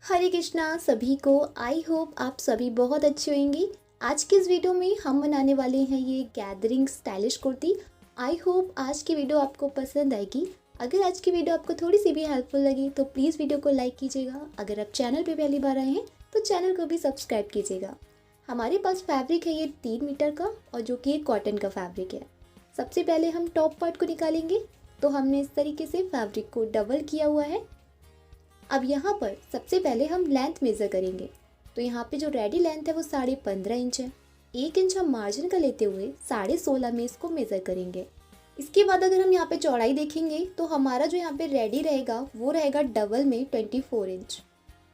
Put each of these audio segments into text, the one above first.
हरे कृष्णा सभी को। I hope आप सभी बहुत अच्छे होंगे। आज के इस वीडियो में हम बनाने वाले हैं ये gathering stylish kurti. I hope आज की वीडियो आपको पसंद आएगी। अगर आज की वीडियो आपको थोड़ी सी भी हेल्पफुल लगी तो प्लीज़ वीडियो को लाइक कीजिएगा। अगर आप चैनल पे पहली बार आए हैं तो चैनल को भी सब्सक्राइब कीजिएगा। हमारे पास फैब्रिक है ये 3 मीटर का और जो कि कॉटन का फैब्रिक है। सबसे पहले हम टॉप पार्ट को निकालेंगे। तो हमने इस तरीके से फैब्रिक को डबल किया हुआ है। अब यहाँ पर सबसे पहले हम लेंथ मेज़र करेंगे। तो यहाँ पे जो रेडी लेंथ है वो 15.5 इंच है। 1 इंच हम मार्जिन का लेते हुए 16.5 में इसको मेज़र करेंगे। इसके बाद अगर हम यहाँ पे चौड़ाई देखेंगे तो हमारा जो यहाँ पे रेडी रहेगा वो रहेगा डबल में 24 इंच।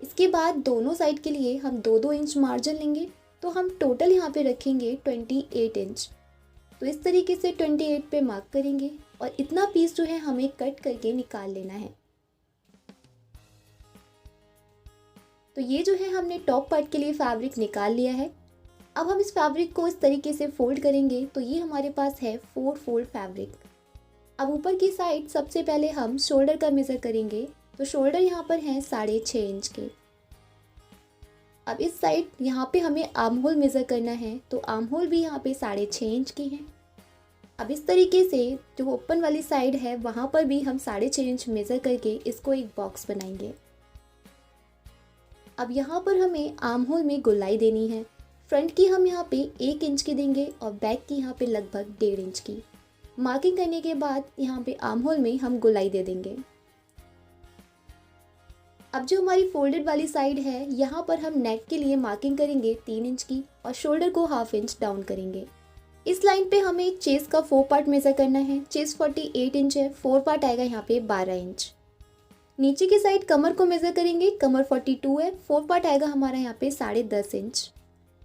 इसके बाद दोनों साइड के लिए हम 2-2 इंच मार्जिन लेंगे। तो हम टोटल यहाँ पे रखेंगे 28 इंच। तो इस तरीके से 28 पे मार्क करेंगे और इतना पीस जो है हमें कट करके निकाल लेना है। तो ये जो है हमने टॉप पार्ट के लिए फैब्रिक निकाल लिया है। अब हम इस फैब्रिक को इस तरीके से फोल्ड करेंगे तो ये हमारे पास है 4 फोल्ड फैब्रिक। अब ऊपर की साइड सबसे पहले हम शोल्डर का मेज़र करेंगे। तो शोल्डर यहाँ पर है 6.5 इंच के। अब इस साइड यहाँ पे हमें आर्म होल मेज़र करना है। तो आर्म होल भी यहाँ पे 6.5 इंच की है। अब इस तरीके से जो ओपन वाली साइड है वहाँ पर भी हम 6.5 इंच मेज़र करके इसको एक बॉक्स बनाएंगे। अब यहाँ पर हमें आर्म होल में गोलाई देनी है। फ्रंट की हम यहाँ पे 1 इंच की देंगे और बैक की यहाँ पे लगभग 1.5 इंच की। मार्किंग करने के बाद यहाँ पे आर्म होल में हम गोलाई दे देंगे। अब जो हमारी फोल्डेड वाली साइड है यहाँ पर हम नेक के लिए मार्किंग करेंगे 3 इंच की और शोल्डर को 1/2 इंच डाउन करेंगे। इस लाइन पे हमें चेस्ट का 4 पार्ट मेज़र करना है। चेस्ट 48 इंच है, 4 पार्ट आएगा यहाँ पे 12 इंच। नीचे की साइड कमर को मेज़र करेंगे। कमर 42 है, 4 पार्ट आएगा हमारा यहाँ पे 10.5 इंच।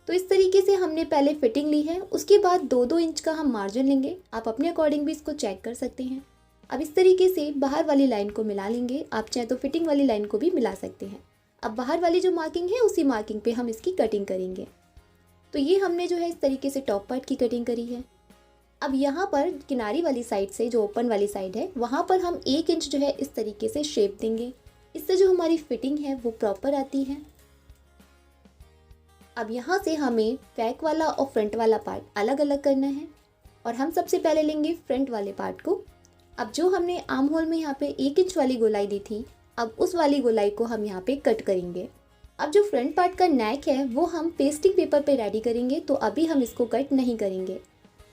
तो इस तरीके से हमने पहले फिटिंग ली है। उसके बाद 2-2 इंच का हम मार्जिन लेंगे। आप अपने अकॉर्डिंग भी इसको चेक कर सकते हैं। अब इस तरीके से बाहर वाली लाइन को मिला लेंगे। आप चाहे तो फिटिंग वाली लाइन को भी मिला सकते हैं। अब बाहर वाली जो मार्किंग है उसी मार्किंग पे हम इसकी कटिंग करेंगे। तो ये हमने जो है इस तरीके से टॉप पार्ट की कटिंग करी है। अब यहाँ पर किनारी वाली साइड से जो ओपन वाली साइड है वहाँ पर हम 1 इंच जो है इस तरीके से शेप देंगे। इससे जो हमारी फिटिंग है वो प्रॉपर आती है। अब यहाँ से हमें बैक वाला और फ्रंट वाला पार्ट अलग अलग करना है और हम सबसे पहले लेंगे फ्रंट वाले पार्ट को। अब जो हमने आर्म होल में यहाँ पे 1 इंच वाली गोलाई दी थी, अब उस वाली गोलाई को हम यहाँ पे कट करेंगे। अब जो फ्रंट पार्ट का नेक है वो हम पेस्टिंग पेपर पे रेडी करेंगे। तो अभी हम इसको कट नहीं करेंगे।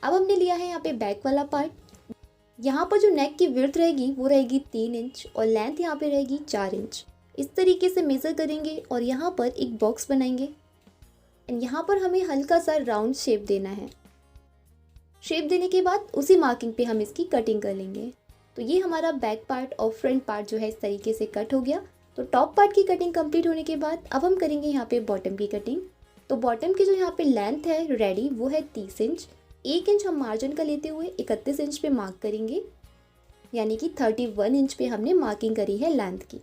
अब हमने लिया है यहाँ पे बैक वाला पार्ट। यहाँ पर जो नेक की विड्थ रहेगी वो रहेगी 3 इंच और लेंथ यहाँ पे रहेगी 4 इंच। इस तरीके से मेज़र करेंगे और यहाँ पर एक बॉक्स बनाएंगे। एंड यहाँ पर हमें हल्का सा राउंड शेप देना है। शेप देने के बाद उसी मार्किंग पे हम इसकी कटिंग कर लेंगे। तो ये हमारा बैक पार्ट और फ्रंट पार्ट जो है इस तरीके से कट हो गया। तो टॉप पार्ट की कटिंग कंप्लीट होने के बाद अब हम करेंगे यहाँ पे बॉटम की कटिंग। तो बॉटम की जो यहाँ पे लेंथ है रेडी वो है 30 इंच। 1 इंच हम मार्जिन का लेते हुए 31 इंच पे मार्क करेंगे, यानी कि 31 इंच पे हमने मार्किंग करी है लेंथ की।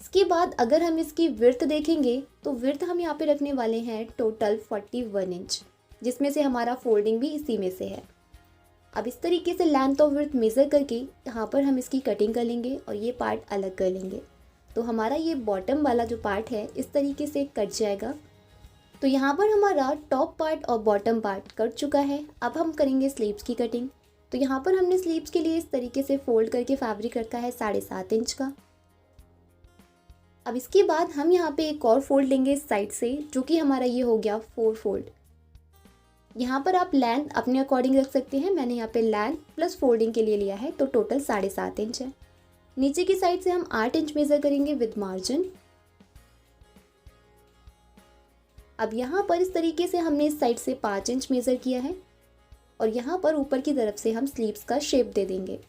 इसके बाद अगर हम इसकी विड्थ देखेंगे तो विड्थ हम यहाँ पे रखने वाले हैं टोटल 41 इंच, जिसमें से हमारा फोल्डिंग भी इसी में से है। अब इस तरीके से लेंथ और विड्थ मेज़र करके यहाँ पर हम इसकी कटिंग कर लेंगे और ये पार्ट अलग कर लेंगे। तो हमारा ये बॉटम वाला जो पार्ट है इस तरीके से कट जाएगा। तो यहाँ पर हमारा टॉप पार्ट और बॉटम पार्ट कट चुका है। अब हम करेंगे स्लीव्स की कटिंग। तो यहाँ पर हमने स्लीव्स के लिए इस तरीके से फोल्ड करके फैब्रिक रखा है 7.5 इंच का। अब इसके बाद हम यहाँ पे एक और फोल्ड लेंगे इस साइड से, जो कि हमारा ये हो गया 4 फोल्ड। यहाँ पर आप लेंथ अपने अकॉर्डिंग रख सकते हैं। मैंने यहाँ पे लेंथ प्लस फोल्डिंग के लिए लिया है तो टोटल 7.5 इंच है। नीचे की साइड से हम 8 इंच मेज़र करेंगे विद मार्जिन। अब यहाँ पर इस तरीके से हमने इस साइड से 5 इंच मेज़र किया है और यहाँ पर ऊपर की तरफ से हम स्लीव्स का शेप दे देंगे।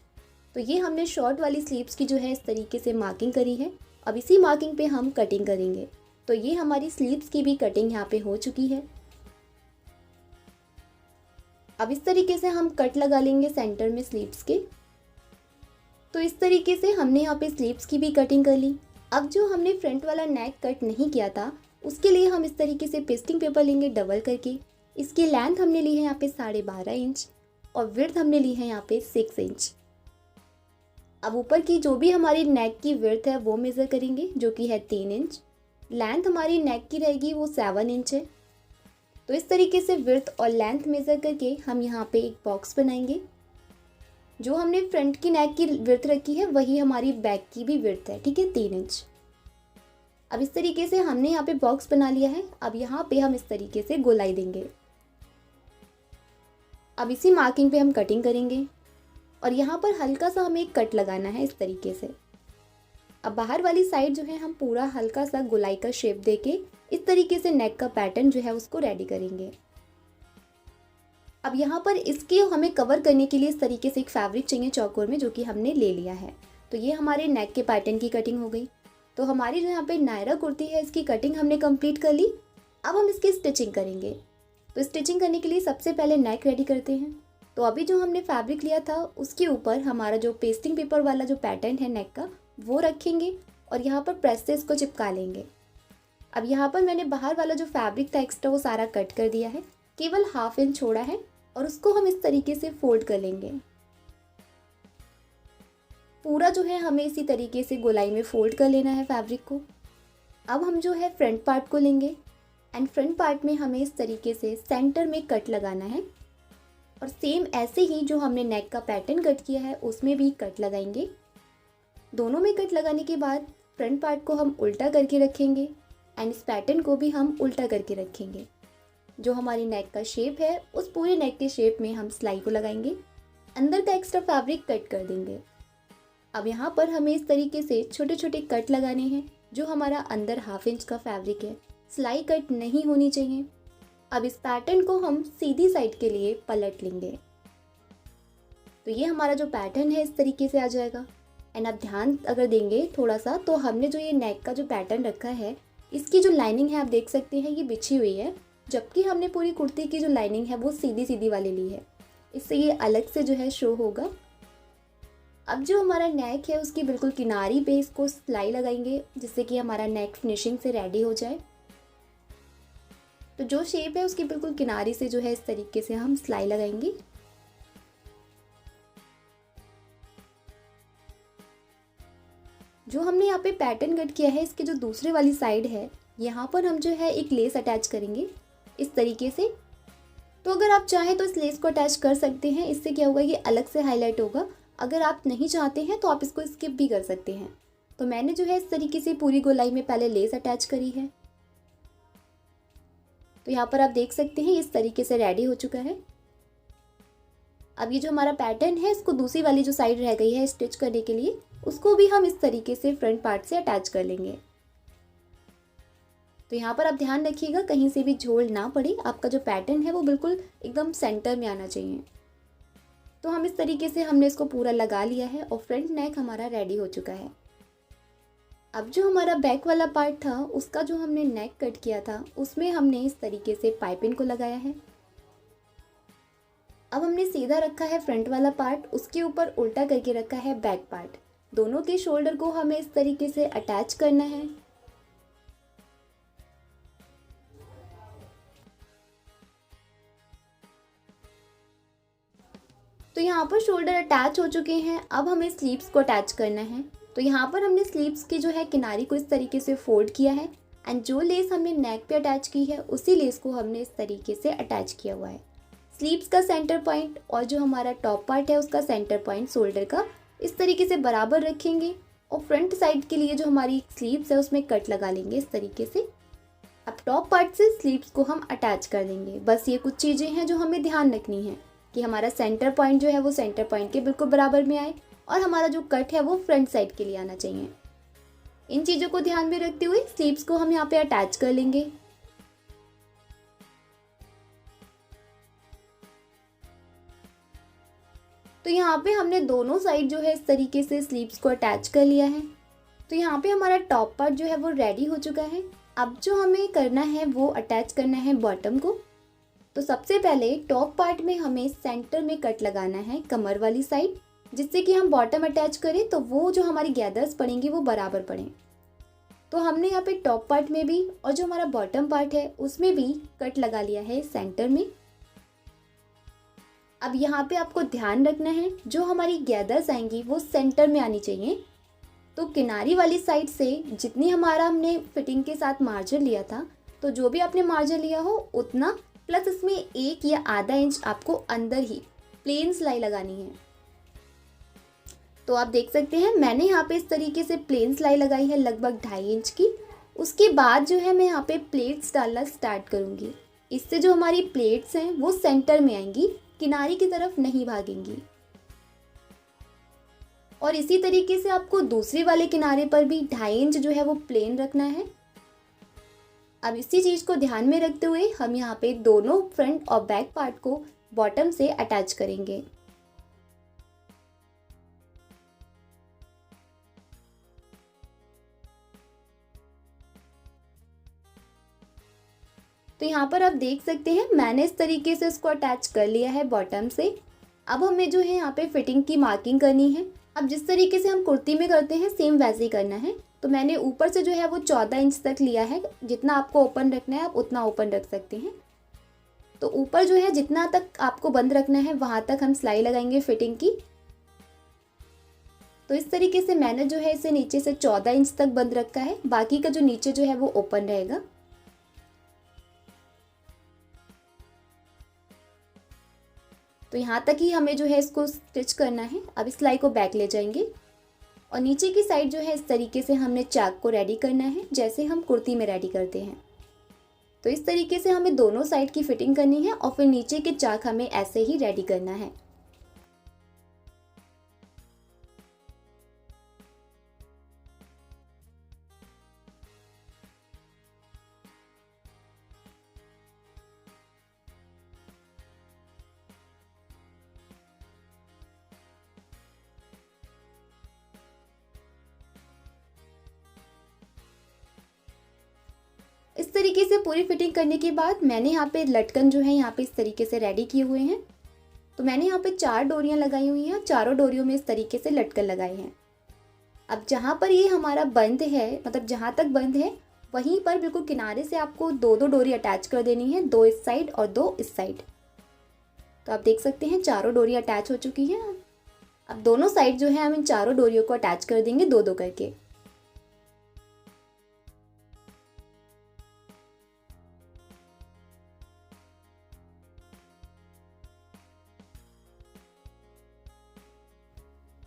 तो ये हमने शॉर्ट वाली स्लीव्स की जो है इस तरीके से मार्किंग करी है। अब इसी मार्किंग पे हम कटिंग करेंगे। तो ये हमारी स्लीव्स की भी कटिंग यहाँ पे हो चुकी है। अब इस तरीके से हम कट लगा लेंगे सेंटर में स्लीव्स के। तो इस तरीके से हमने यहाँ पे स्लीव्स की भी कटिंग कर ली। अब जो हमने फ्रंट वाला नेक कट नहीं किया था उसके लिए हम इस तरीके से पेस्टिंग पेपर लेंगे डबल करके। इसकी लेंथ हमने ली है यहाँ पे 12.5 इंच और विड्थ हमने ली है यहाँ पे 6 इंच। अब ऊपर की जो भी हमारी नेक की विड्थ है वो मेज़र करेंगे, जो कि है 3 इंच। लेंथ हमारी नेक की रहेगी वो 7 इंच है। तो इस तरीके से विड्थ और लेंथ मेज़र करके हम यहाँ पे एक बॉक्स बनाएंगे। जो हमने फ्रंट की नेक की विड्थ रखी है वही हमारी बैक की भी विड्थ है, ठीक है, 3 इंच। अब इस तरीके से हमने यहाँ पे बॉक्स बना लिया है। अब यहाँ पे हम इस तरीके से गोलाई देंगे। अब इसी मार्किंग पे हम कटिंग करेंगे और यहाँ पर हल्का सा हमें एक कट लगाना है इस तरीके से। अब बाहर वाली साइड जो है हम पूरा हल्का सा गोलाई का शेप देके इस तरीके से नेक का पैटर्न जो है उसको रेडी करेंगे। अब यहाँ पर इसके हमें कवर करने के लिए इस तरीके से एक फैब्रिक चाहिए चौकोर में, जो कि हमने ले लिया है। तो ये हमारे नेक के पैटर्न की कटिंग हो गई। तो हमारी जो यहाँ पे नायरा कुर्ती है इसकी कटिंग हमने कंप्लीट कर ली। अब हम इसकी स्टिचिंग करेंगे। तो स्टिचिंग करने के लिए सबसे पहले नेक रेडी करते हैं। तो अभी जो हमने फैब्रिक लिया था उसके ऊपर हमारा जो पेस्टिंग पेपर वाला जो पैटर्न है नेक का वो रखेंगे और यहाँ पर प्रेस से इसको चिपका लेंगे। अब यहाँ पर मैंने बाहर वाला जो फैब्रिक था एक्स्ट्रा वो सारा कट कर दिया है, केवल 1/2 इंच छोड़ा है और उसको हम इस तरीके से फोल्ड कर लेंगे। पूरा जो है हमें इसी तरीके से गोलाई में फोल्ड कर लेना है फैब्रिक को। अब हम जो है फ्रंट पार्ट को लेंगे एंड फ्रंट पार्ट में हमें इस तरीके से सेंटर में कट लगाना है और सेम ऐसे ही जो हमने नेक का पैटर्न कट किया है उसमें भी कट लगाएंगे। दोनों में कट लगाने के बाद फ्रंट पार्ट को हम उल्टा करके रखेंगे एंड इस पैटर्न को भी हम उल्टा करके रखेंगे। जो हमारी नेक का शेप है उस पूरे नेक के शेप में हम सिलाई को लगाएंगे, अंदर का एक्स्ट्रा फैब्रिक कट कर देंगे। अब यहाँ पर हमें इस तरीके से छोटे छोटे कट लगाने हैं। जो हमारा अंदर 1/2 इंच का फैब्रिक है सिलाई कट नहीं होनी चाहिए। अब इस पैटर्न को हम सीधी साइड के लिए पलट लेंगे। तो ये हमारा जो पैटर्न है इस तरीके से आ जाएगा। एंड आप ध्यान अगर देंगे थोड़ा सा तो हमने जो ये नेक का जो पैटर्न रखा है इसकी जो लाइनिंग है आप देख सकते हैं ये बिछी हुई है, जबकि हमने पूरी कुर्ती की जो लाइनिंग है वो सीधी सीधी वाली ली है। इससे ये अलग से जो है शो होगा। अब जो हमारा नेक है उसकी बिल्कुल किनारी पे इसको सिलाई लगाएंगे जिससे कि हमारा नेक फिनिशिंग से रेडी हो जाए। तो जो शेप है उसकी बिल्कुल किनारी से जो है इस तरीके से हम सिलाई लगाएंगे। जो हमने यहाँ पे पैटर्न कट किया है इसके जो दूसरे वाली साइड है यहाँ पर हम जो है एक लेस अटैच करेंगे इस तरीके से। तो अगर आप चाहें तो इस लेस को अटैच कर सकते हैं, इससे क्या होगा ये अलग से हाईलाइट होगा। अगर आप नहीं चाहते हैं तो आप इसको स्किप भी कर सकते हैं। तो मैंने जो है इस तरीके से पूरी गोलाई में पहले लेस अटैच करी है। तो यहाँ पर आप देख सकते हैं इस तरीके से रेडी हो चुका है। अब ये जो हमारा पैटर्न है इसको दूसरी वाली जो साइड रह गई है स्टिच करने के लिए उसको भी हम इस तरीके से फ्रंट पार्ट से अटैच कर लेंगे। तो यहाँ पर आप ध्यान रखिएगा कहीं से भी झोल ना पड़े, आपका जो पैटर्न है वो बिल्कुल एकदम सेंटर में आना चाहिए। तो हम इस तरीके से हमने इसको पूरा लगा लिया है और फ्रंट नेक हमारा रेडी हो चुका है। अब जो हमारा बैक वाला पार्ट था उसका जो हमने नेक कट किया था उसमें हमने इस तरीके से पाइपिंग को लगाया है। अब हमने सीधा रखा है फ्रंट वाला पार्ट, उसके ऊपर उल्टा करके रखा है बैक पार्ट। दोनों के शोल्डर को हमें इस तरीके से अटैच करना है। तो यहाँ पर शोल्डर अटैच हो चुके हैं। अब हमें स्लीव्स को अटैच करना है। तो यहाँ पर हमने स्लीव्स की जो है किनारी को इस तरीके से फोल्ड किया है एंड जो लेस हमने नेक पे अटैच की है उसी लेस को हमने इस तरीके से अटैच किया हुआ है। स्लीव्स का सेंटर पॉइंट और जो हमारा टॉप पार्ट है उसका सेंटर पॉइंट शोल्डर का इस तरीके से बराबर रखेंगे और फ्रंट साइड के लिए जो हमारी स्लीव्स है उसमें कट लगा लेंगे इस तरीके से। अब टॉप पार्ट से स्लीव्स को हम अटैच कर देंगे। बस ये कुछ चीज़ें हैं जो हमें ध्यान रखनी है कि हमारा सेंटर पॉइंट जो है वो सेंटर पॉइंट के बिल्कुल बराबर में आए और हमारा जो कट है वो फ्रंट साइड के लिए आना चाहिए। इन चीज़ों को ध्यान में रखते हुए स्लीव्स को हम यहाँ पे अटैच कर लेंगे। तो यहाँ पे हमने दोनों साइड जो है इस तरीके से स्लीव्स को अटैच कर लिया है। तो यहाँ पे हमारा टॉप पार्ट जो है वो रेडी हो चुका है। अब जो हमें करना है वो अटैच करना है बॉटम को। तो सबसे पहले टॉप पार्ट में हमें सेंटर में कट लगाना है कमर वाली साइड, जिससे कि हम बॉटम अटैच करें तो वो जो हमारी गैदर्स पड़ेंगी वो बराबर पड़ें। तो हमने यहाँ पे टॉप पार्ट में भी और जो हमारा बॉटम पार्ट है उसमें भी कट लगा लिया है सेंटर में। अब यहाँ पे आपको ध्यान रखना है, जो हमारी गैदर्स आएंगी वो सेंटर में आनी चाहिए। तो किनारी वाली साइड से जितनी हमारा हमने फिटिंग के साथ मार्जिन लिया था, तो जो भी आपने मार्जिन लिया हो उतना, प्लस इसमें 1 या आधा इंच आपको अंदर ही प्लेन सिलाई लगानी है। तो आप देख सकते हैं मैंने यहाँ पे इस तरीके से प्लेन सिलाई लगाई है लगभग 2.5 इंच की। उसके बाद जो है मैं यहाँ पे प्लेट्स डालना स्टार्ट करूँगी। इससे जो हमारी प्लेट्स हैं वो सेंटर में आएंगी, किनारी की तरफ नहीं भागेंगी। और इसी तरीके से आपको दूसरे वाले किनारे पर भी 2.5 इंच जो है वो प्लेन रखना है। अब इसी चीज़ को ध्यान में रखते हुए हम यहाँ पे दोनों फ्रंट और बैक पार्ट को बॉटम से अटैच करेंगे। तो यहाँ पर आप देख सकते हैं मैंने इस तरीके से इसको अटैच कर लिया है बॉटम से। अब हमें जो है यहाँ पे फिटिंग की मार्किंग करनी है। अब जिस तरीके से हम कुर्ती में करते हैं सेम वैसे ही करना है। तो मैंने ऊपर से जो है वो 14 इंच तक लिया है। जितना आपको ओपन रखना है आप उतना ओपन रख सकते हैं। तो ऊपर जो है जितना तक आपको बंद रखना है वहाँ तक हम सिलाई लगाएंगे फिटिंग की। तो इस तरीके से मैंने जो है इसे नीचे से 14 इंच तक बंद रखा है, बाकी का जो नीचे जो है वो ओपन रहेगा। तो यहाँ तक ही हमें जो है इसको स्टिच करना है। अब इस सिलाई को बैक ले जाएंगे और नीचे की साइड जो है इस तरीके से हमने चाक को रेडी करना है, जैसे हम कुर्ती में रेडी करते हैं। तो इस तरीके से हमें दोनों साइड की फिटिंग करनी है और फिर नीचे के चाक हमें ऐसे ही रेडी करना है। इस तरीके से पूरी फिटिंग करने के बाद मैंने यहाँ पे लटकन जो है यहाँ पे इस तरीके से रेडी किए हुए हैं। तो मैंने यहाँ पे 4 डोरियाँ लगाई हुई हैं, चारों डोरियों में इस तरीके से लटकन लगाए हैं। अब जहाँ पर ये हमारा बंद है, मतलब जहाँ तक बंद है वहीं पर बिल्कुल किनारे से आपको 2-2 डोरी अटैच कर देनी है, 2 इस साइड और 2 इस साइड। तो आप देख सकते हैं चारों डोरी अटैच हो चुकी हैं। अब दोनों साइड जो है हम इन चारों डोरियों को अटैच कर देंगे 2-2 करके।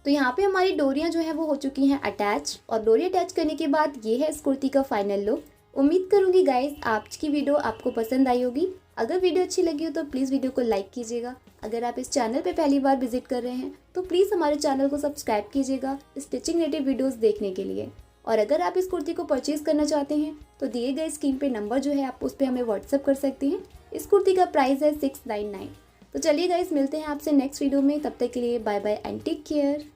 तो यहाँ पे हमारी डोरियाँ जो है वो हो चुकी हैं अटैच। और डोरी अटैच करने के बाद ये है इस कुर्ती का फाइनल लुक। उम्मीद करूँगी गाइस आज की वीडियो आपको पसंद आई होगी। अगर वीडियो अच्छी लगी हो तो प्लीज़ वीडियो को लाइक कीजिएगा। अगर आप इस चैनल पे पहली बार विजिट कर रहे हैं तो प्लीज़ हमारे चैनल को सब्सक्राइब कीजिएगा स्टिचिंग रिलेटेड वीडियोस देखने के लिए। और अगर आप इस कुर्ती को परचेज़ करना चाहते हैं तो दिए गए स्क्रीन पे नंबर जो है आप उस पर हमें व्हाट्सअप कर सकते हैं। इस कुर्ती का प्राइस है 699। तो चलिए गाइस मिलते हैं आपसे नेक्स्ट वीडियो में। तब तक के लिए bye bye and take care.